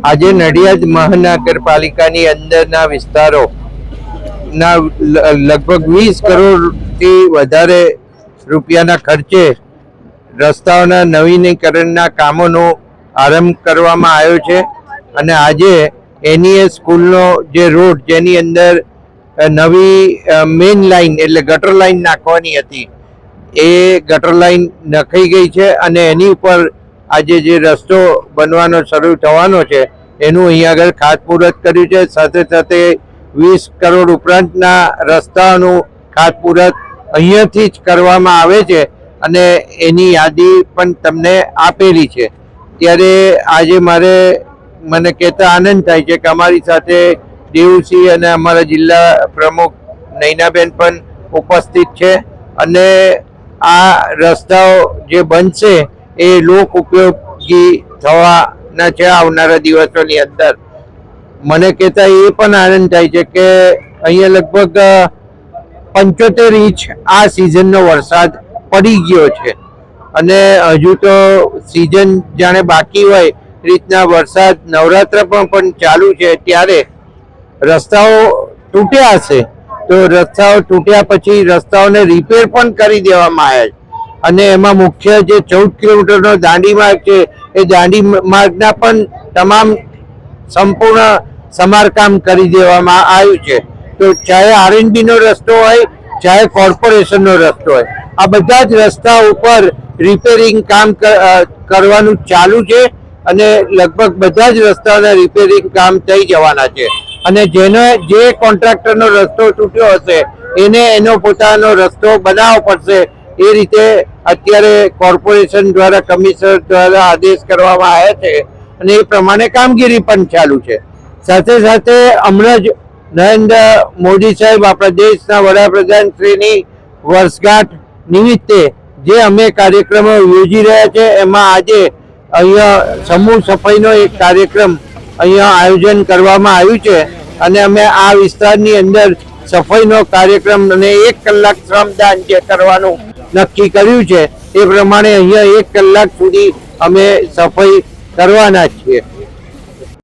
આજે નડિયાદ મહાનગરપાલિકાની અંદરના વિસ્તારોના લગભગ 20 કરોડથી વધારે રૂપિયાના ખર્ચે રસ્તાઓના નવીનીકરણના કામોનો આરંભ કરવામાં આવ્યો છે અને આજે એનઈએસ સ્કૂલનો જે રોડ જેની અંદર નવી મેઇન લાઇન એટલે ગટર લાઇન નાખવાની હતી એ ગટર લાઇન નખાઈ ગઈ છે અને એની ઉપર આજે જે રસ્તો બનવાનો શરૂ થવાનો છે એનું અહીંયા આગળ ખાતમુહૂર્ત કર્યું છે। સાથે સાથે 20 કરોડ ઉપરાંતના રસ્તાઓનું ખાતમુહૂર્ત અહીંયાથી જ કરવામાં આવે છે અને એની યાદી પણ તમને આપેલી છે। ત્યારે આજે મને કહેતા આનંદ થાય છે કે અમારી સાથે દેવસિંહ અને અમારા જિલ્લા પ્રમુખ નૈનાબેન પણ ઉપસ્થિત છે અને આ રસ્તાઓ જે બનશે એ લોક ઉપયોગી થવાના છે આવનારા દિવસોની અંદર। મને કહેતા એ પણ આનંદ થાય છે કે અહીંયા લગભગ 75 ઇંચ આ સિઝનનો વરસાદ પડી ગયો છે અને હજુ તો સિઝન જાણે બાકી હોય રીતના વરસાદ નવરાત્ર પણ ચાલુ છે ત્યારે રસ્તાઓ તૂટ્યા હશે તો રસ્તાઓ તૂટ્યા પછી રસ્તાઓને રિપેર પણ કરી દેવામાં આવ્યા છે અને એમાં મુખ્ય જે 14 કિલોમીટરનો દાંડી માર્ગ છે એ દાંડી માર્ગના પણ તમામ સંપૂર્ણ સમારકામ કરી દેવામાં આવ્યું છે। તો ચાહે આરએનબી નો રસ્તો હોય ચાહે કોર્પોરેશનનો રસ્તો હોય આ બધા જ રસ્તા ઉપર રિપેરિંગ કામ કરવાનું ચાલુ છે અને લગભગ બધા જ રસ્તાઓના રિપેરિંગ કામ થઈ જવાના છે અને જે કોન્ટ્રાક્ટરનો રસ્તો તૂટ્યો હશે એને એનો પોતાનો રસ્તો બનાવવો પડશે। એ રીતે અત્યારે કોર્પોરેશન દ્વારા કમિશનર દ્વારા આદેશ કરવામાં આવ્યા છે અને એ પ્રમાણે કામગીરી પણ ચાલુ છે। સાથે સાથે હમણાં જ નરેન્દ્ર મોદી સાહેબ આપણા દેશના વડાપ્રધાન શ્રીની વર્ષગાંઠ નિમિત્તે જે અમે કાર્યક્રમો યોજી રહ્યા છે એમાં આજે અહીંયા સમૂહ સફાઈનો એક કાર્યક્રમ અહીંયા આયોજન કરવામાં આવ્યું છે અને અમે આ વિસ્તારની અંદર સફાઈનો કાર્યક્રમ અને 1 કલાક શ્રમદાન જે કરવાનું નક્કી કર્યું છે એ પ્રમાણે અહીંયા 1 કલાક સુધી અમે સફાઈ કરવાના છીએ।